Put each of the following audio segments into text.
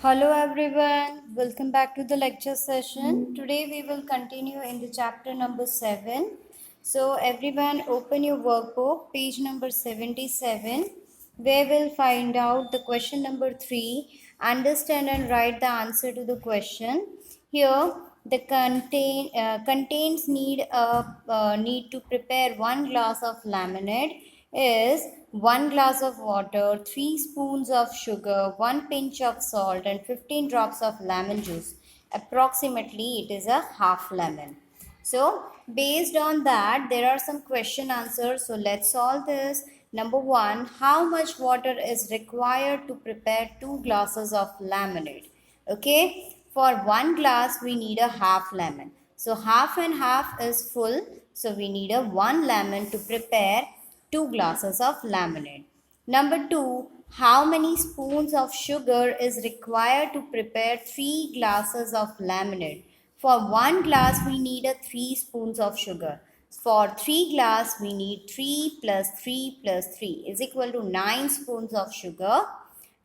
Hello everyone, welcome back to the lecture session. Today we will continue in the chapter number 7. So everyone open your workbook, page number 77, where we'll find out the question number 3. Understand and write the answer to the question. Here the contains need to prepare 1 glass of lemonade is 1 glass of water, 3 spoons of sugar, 1 pinch of salt, and 15 drops of lemon juice. Approximately, it is a half lemon. So, based on that, there are some question answers. So, let's solve this. Number 1, how much water is required to prepare 2 glasses of lemonade? Okay, for 1 glass, we need a half lemon. So, half and half is full. So, we need a 1 lemon to prepare 2 glasses of lemonade. Number 2, how many spoons of sugar is required to prepare 3 glasses of lemonade? For 1 glass, we need a 3 spoons of sugar. For 3 glass, we need 3 plus 3 plus 3 is equal to 9 spoons of sugar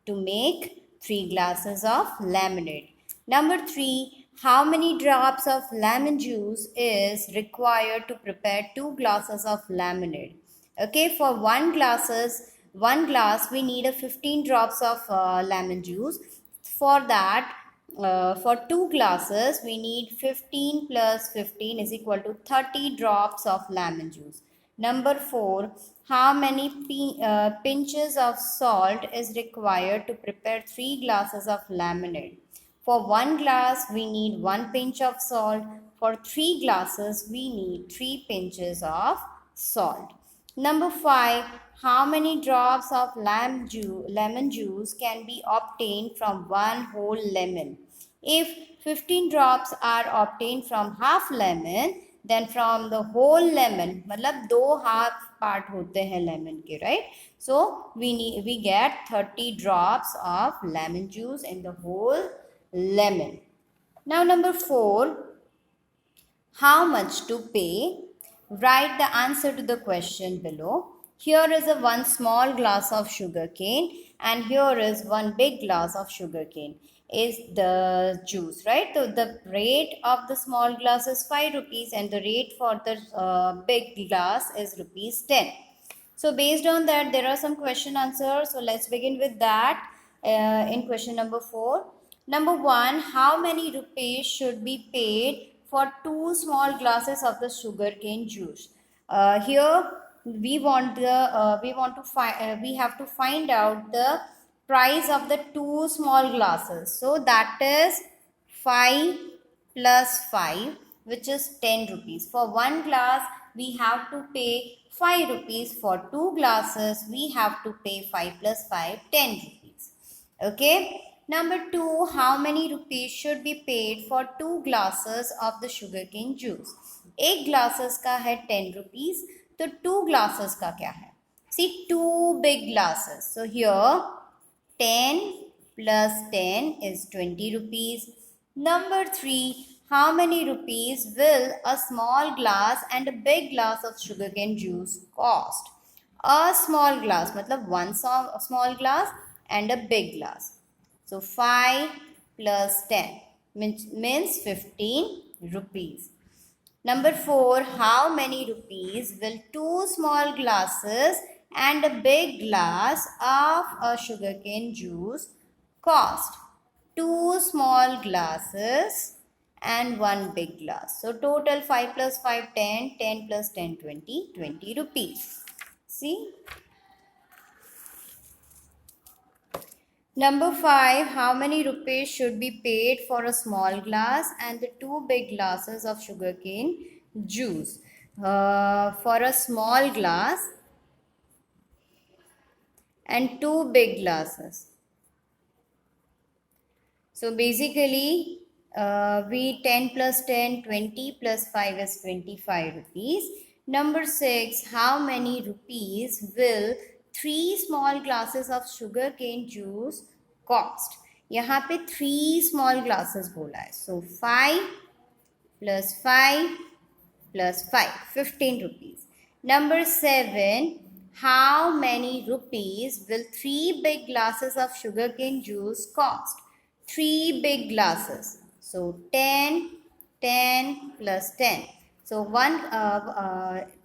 to make 3 glasses of lemonade. Number 3, how many drops of lemon juice is required to prepare 2 glasses of lemonade? Okay, for 1 glass we need a 15 drops of lemon juice. For that, for 2 glasses we need 15 plus 15 is equal to 30 drops of lemon juice. Number 4, how many pinches of salt is required to prepare 3 glasses of lemonade? For 1 glass, we need 1 pinch of salt. For 3 glasses, we need 3 pinches of salt. Number 5, how many drops of lemon juice can be obtained from 1 whole lemon? If 15 drops are obtained from half lemon, then from the whole lemon, मतलब 2 half part होते हैं lemon के, right? So we get 30 drops of lemon juice in the whole lemon. Now number 4, how much to pay? Write the answer to the question below. Here is a 1 small glass of sugar cane and here is 1 big glass of sugar cane is the juice, right? So the rate of the small glass is 5 rupees and the rate for the big glass is rupees 10. So based on that, there are some question answers. So let's begin with that in question number 4. Number 1, how many rupees should be paid for 2 small glasses of the sugarcane juice? Here we have to find out the price of the 2 small glasses. So that is 5 plus 5, which is 10 rupees. For 1 glass, we have to pay 5 rupees. For 2 glasses, we have to pay 5 plus 5, 10 rupees. Okay. Number 2, how many rupees should be paid for 2 glasses of the sugarcane juice? 1 glasses का है 10 rupees, तो 2 glasses का क्या है? See, 2 big glasses. So here 10 plus 10 is 20 rupees. Number 3, how many rupees will a small glass and a big glass of sugarcane juice cost? A small glass, matlab 1 small glass and a big glass. So 5 plus 10 means 15 rupees. Number 4, how many rupees will 2 small glasses and a big glass of a sugarcane juice cost? 2 small glasses and 1 big glass. So total 5 plus 5, 10, 10 plus 10, 20, 20 rupees. See? Number 5, how many rupees should be paid for a small glass and the 2 big glasses of sugarcane juice? For a small glass and 2 big glasses. So basically, we 10 plus 10, 20 plus 5 is 25 rupees. Number 6, how many rupees will 3 small glasses of sugarcane juice cost? यहाँ पे 3 small glasses बोला है. So 5 plus 5 plus 5, 15 rupees. Number 7, how many rupees will 3 big glasses of sugarcane juice cost? 3 big glasses. So 10, 10 plus 10. So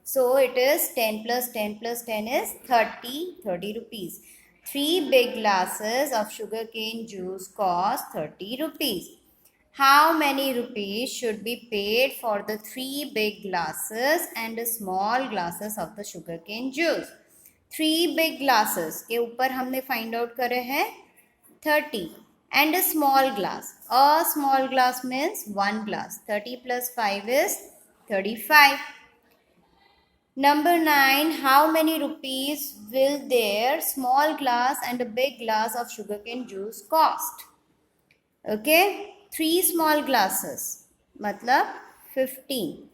so it is 10 plus 10 plus 10 is 30 rupees. 3 big glasses of sugarcane juice cost 30 rupees. How many rupees should be paid for the 3 big glasses and the small glasses of the sugarcane juice? 3 big glasses के ऊपर हमने find out करे हैं 30 and a small glass. A small glass means 1 glass. 30 plus 5 is 35. Number 9, how many rupees will their small glass and a big glass of sugarcane juice cost? Okay, 3 small glasses, matlab 15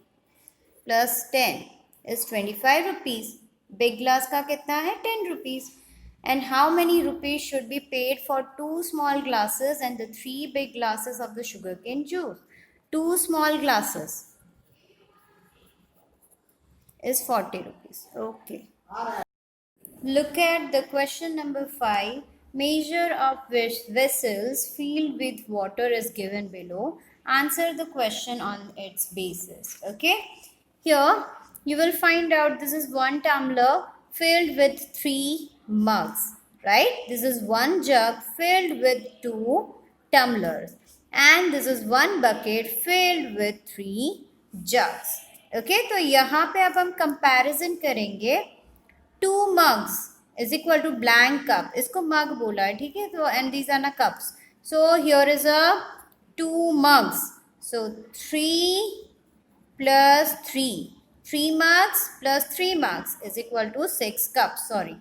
plus 10 is 25 rupees. Big glass का कितना है 10 rupees. And how many rupees should be paid for 2 small glasses and the 3 big glasses of the sugarcane juice? 2 small glasses is 40 rupees. Okay. Look at the question number 5. Measure of which vessels filled with water is given below. Answer the question on its basis. Okay. Here you will find out this is 1 tumbler filled with 3 mugs. Right. This is 1 jug filled with 2 tumblers. And this is 1 bucket filled with 3 jugs. Okay. तो यहाँ पे अब हम comparison करेंगे. 2 mugs is equal to blank cup. इसको mug बोला है, ठीक है. तो and these are the cups. So here is a 2 mugs. So 3 plus 3. 3 mugs plus 3 mugs is equal to 6 cups. Sorry.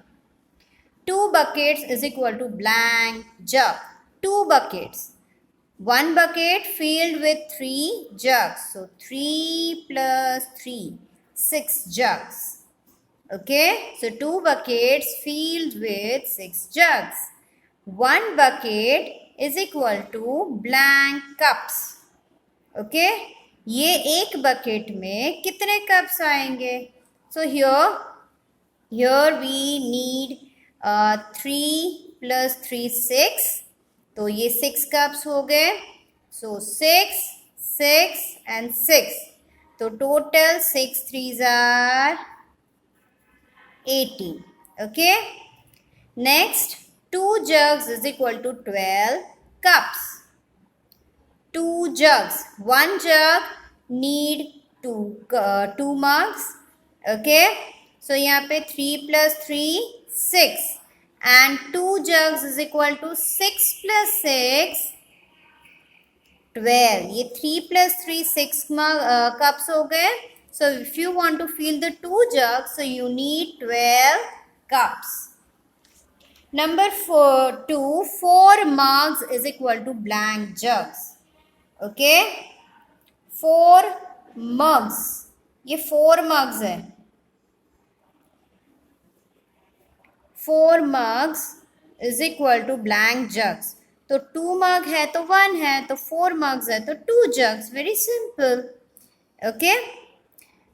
2 buckets is equal to blank jug. 2 buckets. 1 bucket filled with 3 jugs. So 3 plus 3. 6 jugs. Okay, so 2 buckets filled with 6 jugs. 1 bucket is equal to blank cups. Okay, ये एक bucket में कितने cups आएंगे? So here we need 3 plus 3 6. तो ये 6 cups हो गए. So 6, 6 and 6. तो total 6 threes are 18. Okay. Next, 2 jugs is equal to 12 cups. 2 jugs. 1 jug need 2 mugs. Okay. So यहाँ पे 3 plus 3 6 and 2 jugs is equal to 6 plus 6 12. ये 3 plus 3 6 cups हो गए. So if you want to fill the 2 jugs, so you need 12 cups. Number 4 mugs is equal to blank jugs. Okay, 4 mugs. ये 4 mugs है. 4 mugs is equal to blank jugs. तो 2 mug है तो 1 है, तो 4 mugs है तो 2 jugs. Very simple. Okay.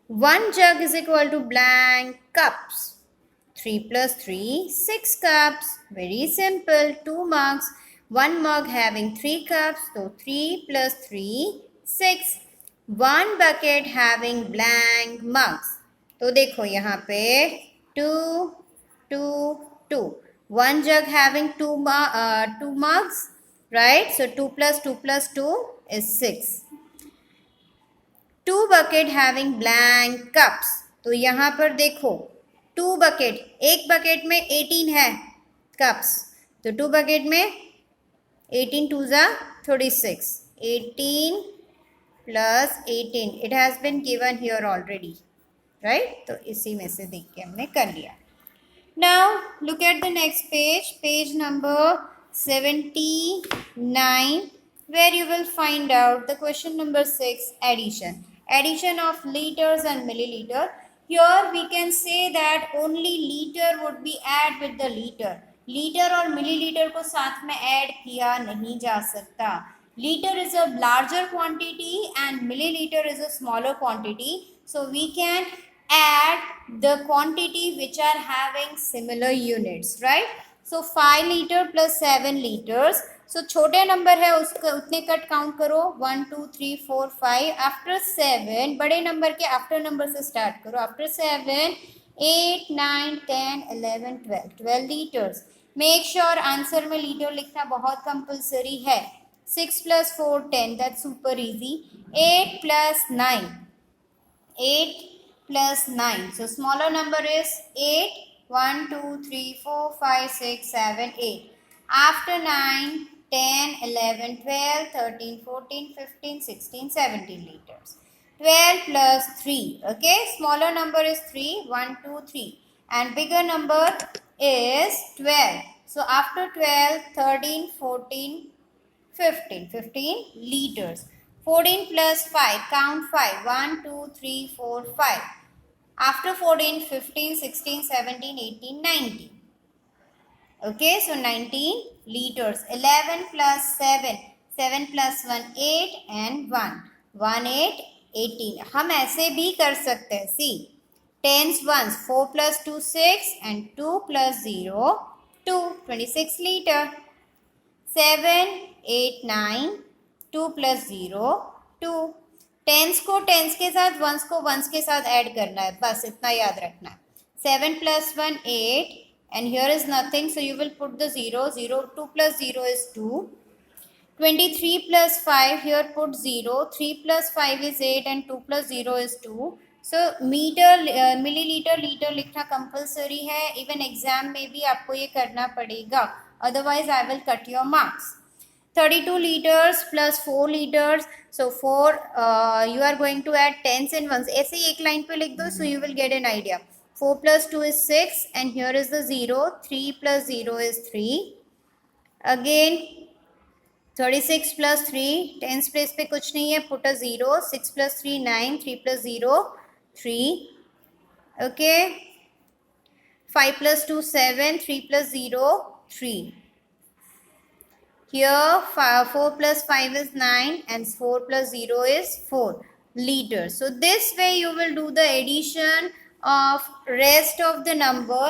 1 jug is equal to blank cups. 3 plus 3, 6 cups. Very simple. 2 mugs. 1 mug having 3 cups. So 3 plus 3, 6. 1 bucket having blank mugs. तो देखो यहाँ पे 2, 2, 2. 1 jug having 2 mugs. Right? So 2 plus 2 plus 2 is 6. 2 bucket having blank cups. तो यहाँ पर देखो 2 bucket, एक bucket में 18 है cups. तो 2 bucket में 18 2s are 36. 18 plus 18. It has been given here already. Right? तो इसी में से देख के हमने कर लिया. Now look at the next page. Page number 79. Where you will find out the question number 6, addition. Addition of liters and milliliter. Here we can say that only liter would be add with the liter. Liter और milliliter को साथ में add किया नहीं जा सकता. Liter is a larger quantity and milliliter is a smaller quantity. So we can add the quantity which are having similar units, right? So 5 liter plus 7 liters. सो छोटे number है उसके उतने कट काउंट करो, 1 2 3 4 5. After 7 बड़े number के after number से start करो. After 7 8 9 10 11 12 litres. Make sure answer में लीटर लिखना बहुत कंपल्सरी है. 6 + 4 10, that's super easy. 8 + 9, 8 + 9. So smaller number is 8. 1 2 3 4 5 6 7 8. After 9 10 11 12 13 14 15 16 17 liters. 12 plus 3. Okay, smaller number is 3. 1 2 3, and bigger number is 12. So after 12 13 14 15 liters. 14 plus 5, count 5. 1 2 3 4 5. After 14 15 16 17 18 19. Okay, so 19 liters. 11 plus 7, 7 plus 1 8 and 1, 1 8 18. हम ऐसे भी कर सकते हैं. See, tens ones. 4 plus 2 6 and 2 plus 0 2, 26 liter. 7 8 9, 2 plus 0 2. Tense को tense के साथ, once को वंस के साथ ऐड करना है, बस इतना याद रखना है. 7 plus 1 8, and here is nothing, so you will put the 0. 2 plus 0 is 2. 23 plus 5, here put 0. 3 plus 5 is 8 and 2 plus 0 is 2. So metre millilitre litre लिखना कंपलसरी है. इवन एग्जाम में भी आपको ये करना पड़ेगा, otherwise I will cut your marks. 32 liters plus 4 liters. So 4, you are going to add tens and ones. ऐसे ही एक लाइन पे लिख दो, so you will get an idea. 4 plus 2 is 6, and here is the 0. 3 plus 0 is 3. Again 36 plus 3, tens place पे कुछ नहीं है, put a 0. 6 plus 3 9, 3 plus 0 3. Okay, 5 plus 2 7, 3 plus 0 3. Here 4 plus 5 is 9 and 4 plus 0 is 4 liters. So this way you will do the addition of rest of the number.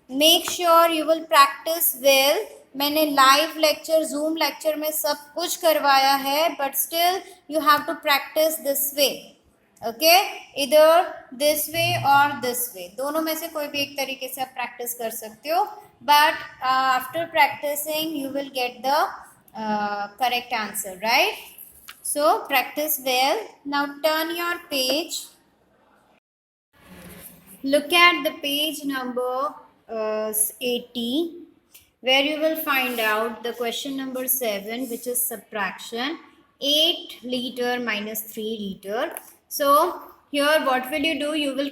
Make sure you will practice well. मैंने live lecture, Zoom lecture में सब कुछ करवाया है, but still you have to practise this way. Okay, इधर this way और this वे, दोनों में से कोई भी एक तरीके से आप प्रैक्टिस कर सकते हो. But after practicing you will get the correct answer, right? So practice well. Now turn your page. Look at the page number 80, where you will find out the question number 7, which is subtraction. 8 liter minus 3 liter. So here what will you do? You will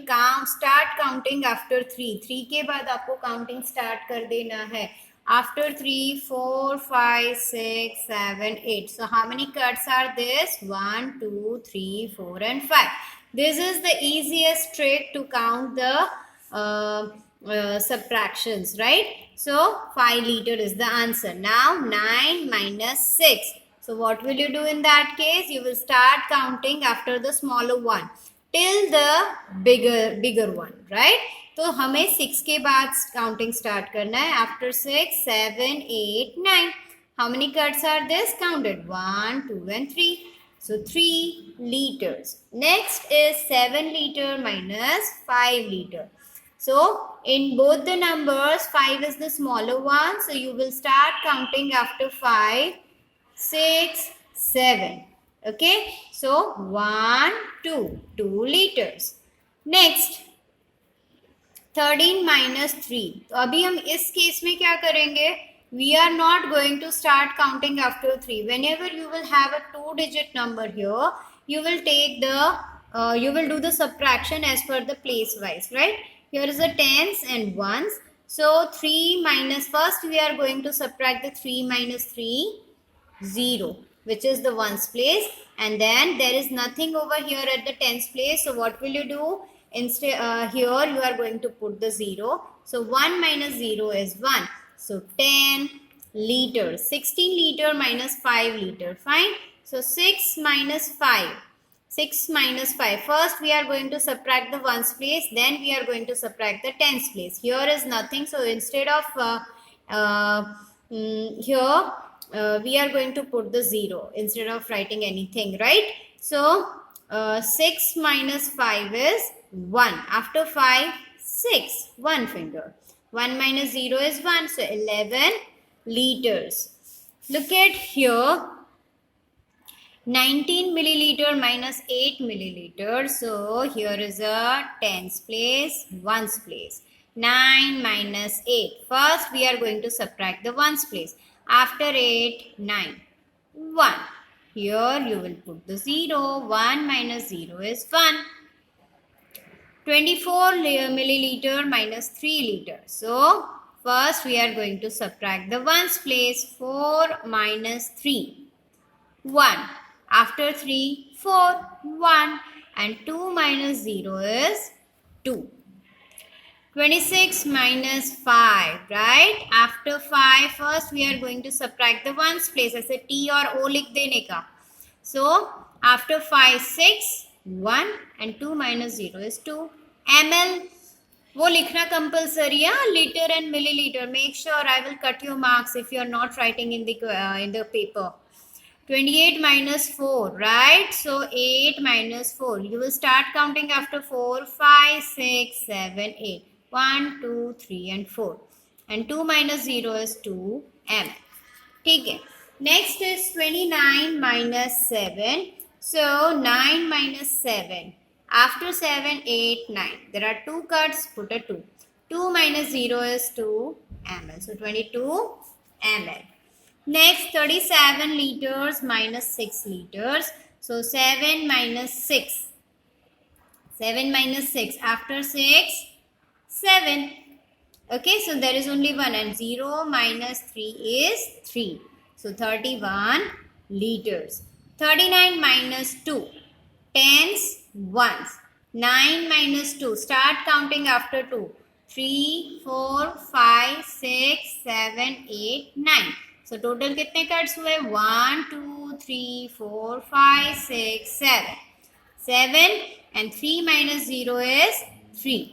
start counting after 3. 3 के बाद आपको counting start कर देना है. After 3 4 5 6 7 8. So how many cuts are this? 1 2 3 4 and 5. This is the easiest trick to count the subtractions, right? So 5 liter is the answer. Now 9 minus 6. So what will you do in that case? You will start counting after the smaller one till the bigger one, right? तो हमें 6 के बाद counting start करना है. After 6 7 8 9. How many cuts are this? Counted 1 2 and 3. So 3 liters. Next is 7 liter minus 5 liter. So in both the numbers, 5 is the smaller one. So you will start counting after 5 6 7. Okay, so 1 2 liters. Next 13 minus 3. तो अभी हम इस case में क्या करेंगे? We are not going to start counting after 3. Whenever you will have a 2-digit number here, you will take the you will do the subtraction as per the place wise, right? Here is the tens and ones. So 3 minus, first we are going to subtract the 3 minus 3, 0, which is the ones place, and then there is nothing over here at the tens place. So what will you do? Instead here you are going to put the 0. So 1 minus 0 is 1. So 10 liters. 16 liter minus 5 liter. Fine. So 6 minus 5. 6 minus 5. First we are going to subtract the ones place, then we are going to subtract the tens place. Here is nothing. So instead of here we are going to put the 0 instead of writing anything, right? So 6 minus 5 is 1. After 5, 6, 1 finger. 1 minus 0 is 1, so 11 liters. Look at here, 19 milliliter minus 8 milliliter. So here is a tens place, ones place. 9 minus 8. First we are going to subtract the ones place. After 8, 9. 1. Here you will put the 0. 1 minus 0 is 1. 24 milliliter minus 3 liter. So first we are going to subtract the ones place. 4 minus 3. 1. After 3, 4, 1. And 2 minus 0 is 2. 26 minus 5, right? After 5, first we are going to subtract the ones place. ऐसे T और O लिख देने का. So, after 5, 6, 1 and 2 minus 0 is 2. ml, वो लिखना compulsory है, liter and milliliter. Make sure I will cut your marks if you are not writing in the paper. 28 minus 4, right? So 8 minus 4. You will start counting after 4, 5, 6, 7, 8. 1, 2, 3 and 4. And 2 minus 0 is 2 m. Okay. Next is 29 minus 7. So 9 minus 7. After 7, 8, 9. There are 2 cuts, put a 2. 2 minus 0 is 2 ml. So 22 ml. Next, 37 liters minus 6 liters. So 7 minus 6. 7 minus 6. After 6, 7. Okay, so there is only 1 and 0 minus 3 is 3. So 31 liters. 39 minus 2. Tens, ones. 9 minus 2. Start counting after 2. 3, 4, 5, 6, 7, 8, 9. So total कितने cuts हुए? 1, 2, 3, 4, 5, 6, 7. 7 and 3 minus 0 is 3.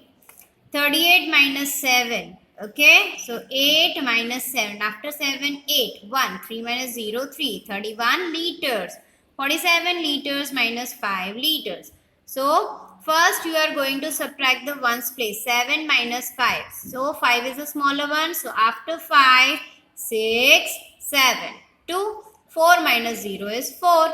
38 minus 7. Okay, so 8 minus 7. After 7, 8. 1. 3 minus 0, 3. 31 liters. 47 liters minus 5 liters. So, first you are going to subtract the ones place. 7 minus 5. So, 5 is a smaller one. So, after 5, 6, 7. 2. 4 minus 0 is 4.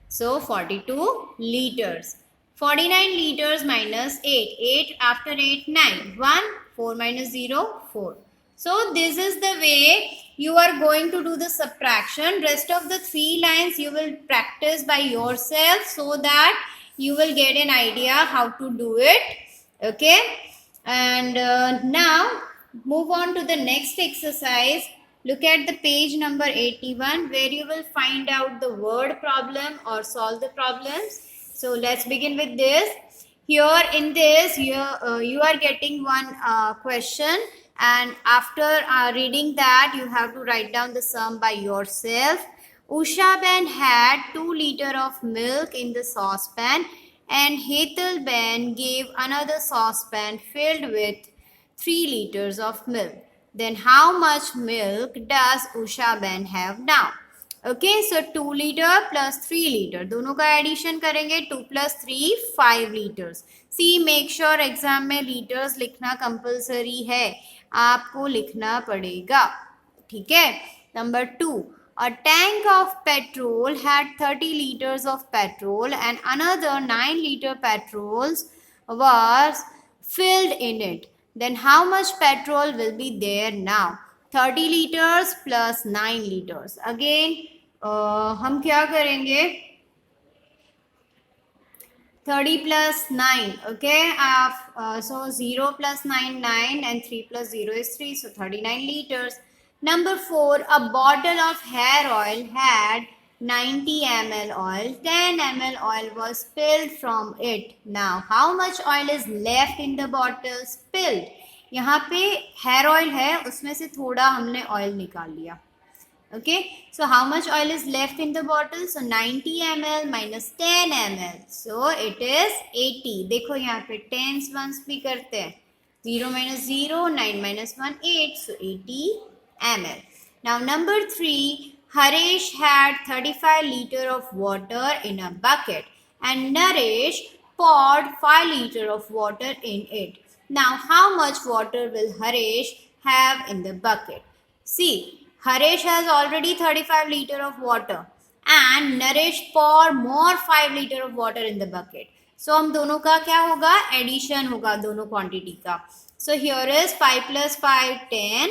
So, 42 liters. 49 liters minus 8. 8 after 8, 9. 1. 4 minus 0, 4. So, this is the way you are going to do the subtraction. Rest of the 3 lines you will practice by yourself so that you will get an idea how to do it. Okay. And now, move on to the next exercise. Look at the page number 81 where you will find out the word problem or solve the problems. So let's begin with this. Here in this, you are getting one question, and after reading that, you have to write down the sum by yourself. Usha Ben had 2 liters of milk in the saucepan, and Hetal Ben gave another saucepan filled with 3 liters of milk. Then how much milk does Usha Ben have now? Okay, so 2 liter plus 3 liter. दोनों का addition करेंगे. 2 plus 3, 5 liters. See, make sure exam में liters लिखना compulsory है. आपको लिखना पड़ेगा. ठीक है. Number 2. A tank of petrol had 30 liters of petrol and another 9 liter petrols was filled in it. Then how much petrol will be there now? 30 liters plus 9 liters. Again, हम क्या करेंगे? 30 plus 9. Okay, so 0 plus 9, 9 and 3 plus 0 is 3. So 39 liters. Number 4, a bottle of hair oil had 90 ml oil. 10 ml oil was spilled from it. Now, how much oil is left in the bottle? Spilled. यहाँ पे hair oil है, उसमें से थोड़ा हमने oil निकाल लिया. Okay, so how much oil is left in the bottle? So 90 ml minus 10 ml. So it is 80. देखो यहाँ पे tens ones भी करते हैं. 0 minus 0, 9 minus 1, 8. So 80 ml. Now number 3, Harish had 35 liters of water in a bucket and Naresh poured 5 liters of water in it. Now how much water will Harish have in the bucket? See, Harish has already 35 liters of water and Naresh pour more 5 liters of water in the bucket. So हम दोनों का क्या होगा? Addition होगा दोनों quantity का. So here is 5 plus 5 10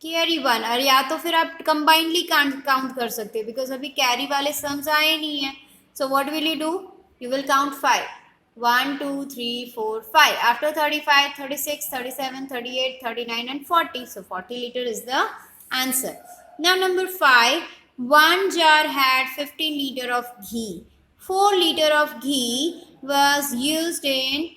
carry 1 और या तो फिर आप कंबाइंडली काउंट कर सकते हैं बिकॉज अभी कैरी वाले सम्स आए नहीं है. So what will you do? You will count 5 1 2 3 4 5 after 35 36 37 38 39 and 40. So 40 liter is the answer. Now number 5, one jar had 15 liter of ghee. 4 liter of ghee was used in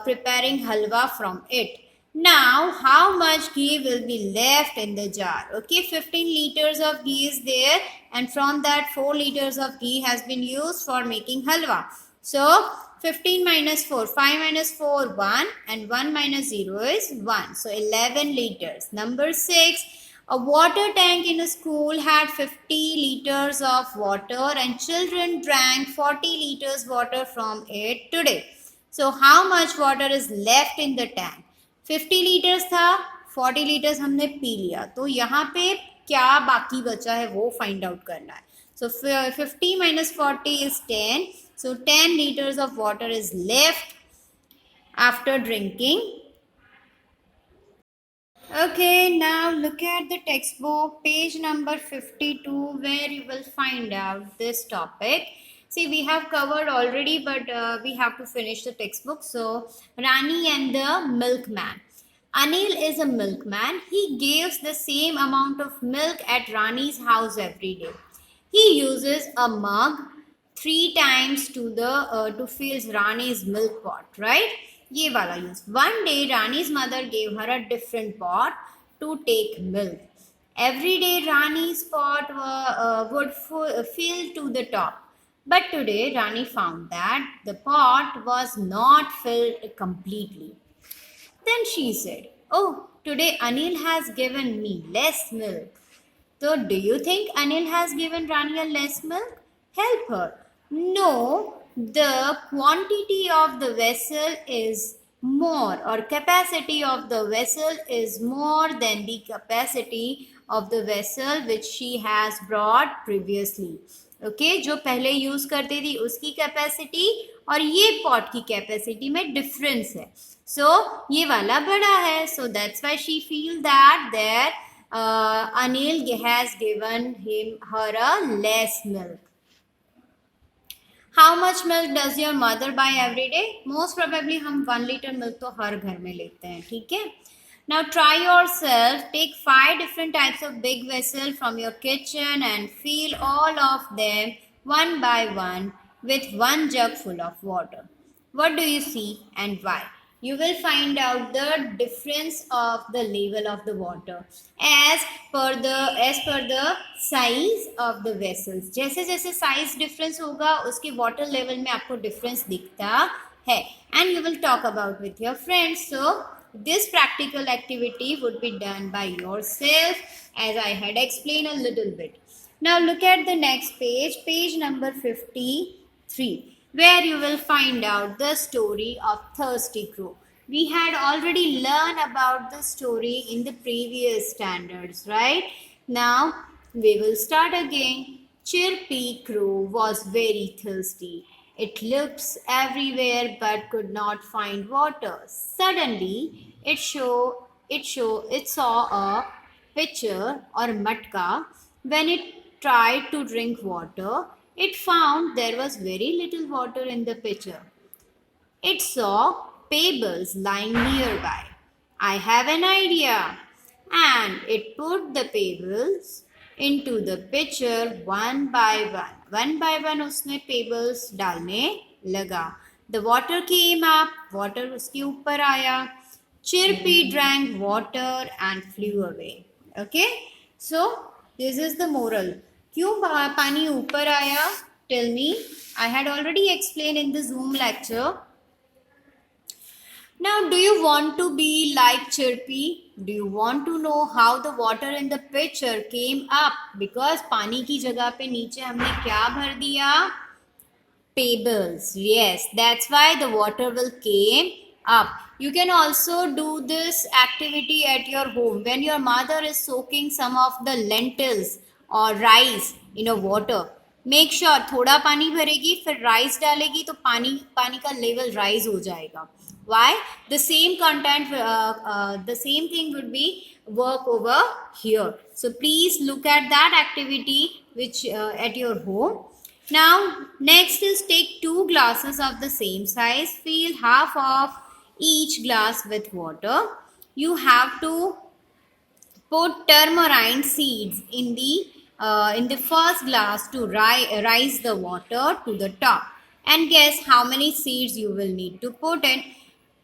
preparing halwa from it. Now, how much ghee will be left in the jar? Okay, 15 liters of ghee is there and from that 4 liters of ghee has been used for making halwa. So, 15 minus 4, 5 minus 4, 1 and 1 minus 0 is 1. So, 11 liters. Number 6, a water tank in a school had 50 liters of water and children drank 40 liters water from it today. So, how much water is left in the tank? 50 litres था, 40 litres हमने P लिया, तो यहाँ पे क्या बाकी बचा है वो फाइंड आउट करना है. सो 50 minus 40 is 10. So 10 liters of water is left after drinking. Okay, now look at the textbook, page number 52, where you will find out this topic. See, we have covered already, but we have to finish the textbook. So, Rani and the milkman. Anil is a milkman. He gives the same amount of milk at Rani's house every day. He uses a mug 3 times to fill Rani's milk pot, right? ये वाला use. One day, Rani's mother gave her a different pot to take milk. Every day, Rani's pot would fill to the top. But today, Rani found that the pot was not filled completely. Then she said, "Oh, today Anil has given me less milk." So, do you think Anil has given Rani a less milk? Help her. No, the quantity of the vessel is more, or capacity of the vessel is more than the capacity of the vessel which she has brought previously. Okay जो पहले use करती थी उसकी capacity और ये pot की capacity में difference है. सो ये वाला बड़ा है. So that's why she feel that there Anil has given her a less milk. How much milk does your mother buy every day? Most probably हम 1 liter milk तो हर घर में लेते हैं. ठीक है. Now try yourself. Take 5 different types of big vessel from your kitchen and fill all of them one by one with 1 jug full of water. What do you see and why? You will find out the difference of the level of the water as per the size of the vessels. जैसे जैसे size difference होगा उसके water level में आपको difference दिखता है. And you will talk about with your friends. So this practical activity would be done by yourself as I had explained a little bit. Now look at the next page, page number 53, where you will find out the story of Thirsty Crow. We had already learned about the story in the previous standards, right? Now we will start again. Chirpy Crow was very thirsty. It looked everywhere but could not find water. Suddenly, it saw a pitcher or matka. When it tried to drink water, it found there was very little water in the pitcher. It saw pebbles lying nearby. I have an idea. And it put the pebbles into the pitcher one by one. One by one उसने pebbles डालने लगा. The water came up. Water उसके ऊपर आया. Chirpy drank water and flew away. Okay. So this is the moral. क्यों पानी ऊपर आया? Tell me. I had already explained in the Zoom lecture. Now, do you want to be like Chirpy? Do you want to know how the water in the pitcher came up? Because पानी की जगह पे नीचे हमने क्या भर दिया? Pebbles. Yes, that's why the water will came up. You can also do this activity at your home when your mother is soaking some of the lentils or rice in a water. Make sure थोड़ा पानी भरेगी फिर rice डालेगी तो पानी पानी का level rise हो जाएगा. Why? The same content, the same thing would be work over here. So please look at that activity which at your home. Now, next is take two glasses of the same size, fill half of each glass with water. You have to put tamarind seeds in the first glass to rise the water to the top, and guess how many seeds you will need to put in.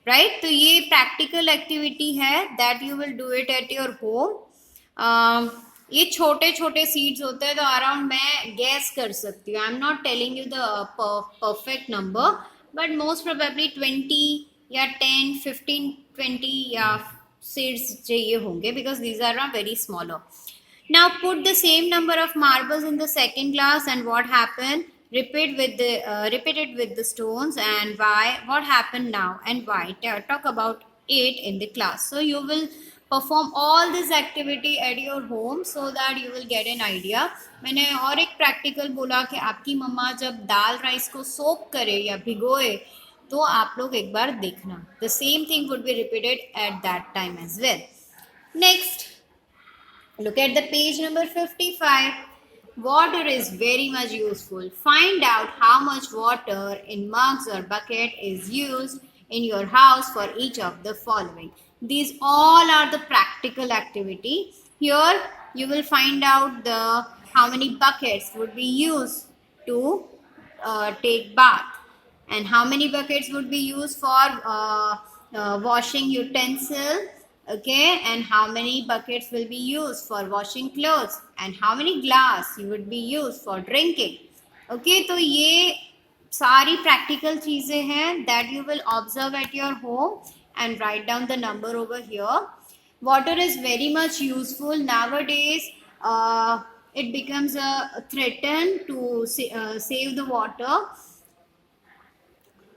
Right तो ये practical activity है that you will do it at your home. ये छोटे छोटे seeds होते हैं तो around मैं गैस कर सकती हूँ. I am not telling you the perfect number but most probably 20 या 10 15 20 या सीड्स चाहिए होंगे because these are not very smaller. Now put the same number of marbles in the second glass and what happened? Repeat it with the stones and why? What happened now and why? Talk about it in the class. So you will perform all this activity at your home so that you will get an idea. मैंने और एक practical बोला कि आपकी मम्मा जब दाल rice को सोक करे या भिगोए तो आप लोग एक बार देखना. The same thing would be repeated at that time as well. Next. Look at the page number 55. Water is very much useful. Find out how much water in mugs or bucket is used in your house for each of the following. These all are the practical activity. Here you will find out the how many buckets would be used to take bath and how many buckets would be used for washing utensil. Okay, and how many buckets will be used for washing clothes and how many glass you would be used for drinking. Okay, तो ये सारी practical चीजें हैं that you will observe at your home and write down the number over here. Water is very much useful nowadays. It becomes a threat to save the water.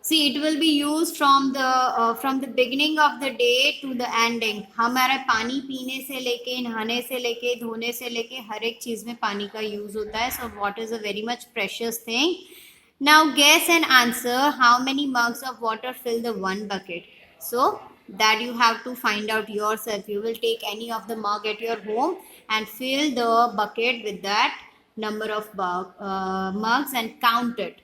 See, it will be used from the beginning of the day to the ending. हमारा पानी पीने से लेके नहाने से लेके धोने से लेके हर एक चीज़ में पानी का यूज़ होता है. So water is a very much precious thing. Now guess and answer how many mugs of water fill the one bucket. So that you have to find out yourself. You will take any of the mug at your home and fill the bucket with that number of mugs and count it.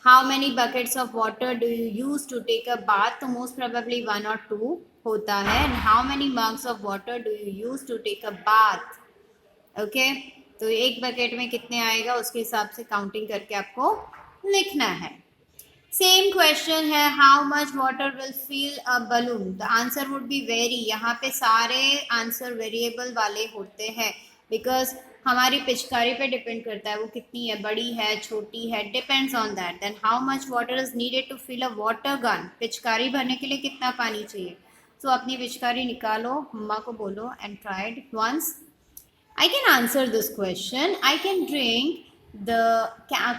How many buckets of water do you use to take a bath? तो most probably 1 or 2 होता है. And how many mugs of water do you use to take a bath? Okay, तो एक bucket में कितने आएगा उसके हिसाब से काउंटिंग करके आपको लिखना है. सेम क्वेश्चन है how much water will fill a balloon. The answer would be very. यहाँ पे सारे आंसर वेरिएबल वाले होते हैं बिकॉज हमारी पिचकारी पे डिपेंड करता है वो कितनी है, बड़ी है छोटी है, depends on that. Then how much water is needed to fill a water gun. पिचकारी भरने के लिए कितना पानी चाहिए. सो अपनी पिचकारी निकालो, मम्मा को बोलो and try it once. I can answer this question. I can drink, the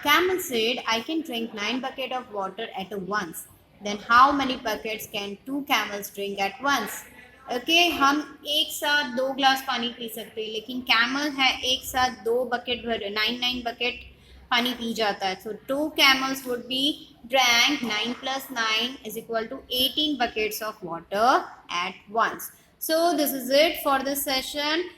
camel said, I can drink 9 buckets of water at once. Then how many buckets can 2 camels drink at once? Okay, हम एक साथ 2 glass पानी P सकते हैं लेकिन camel है एक साथ 2 बकेट भर 9 बकेट पानी पी जाता है. So 2 camels would be drank 9 plus 9 is equal to 18 buckets of water at once. So this is it for this session.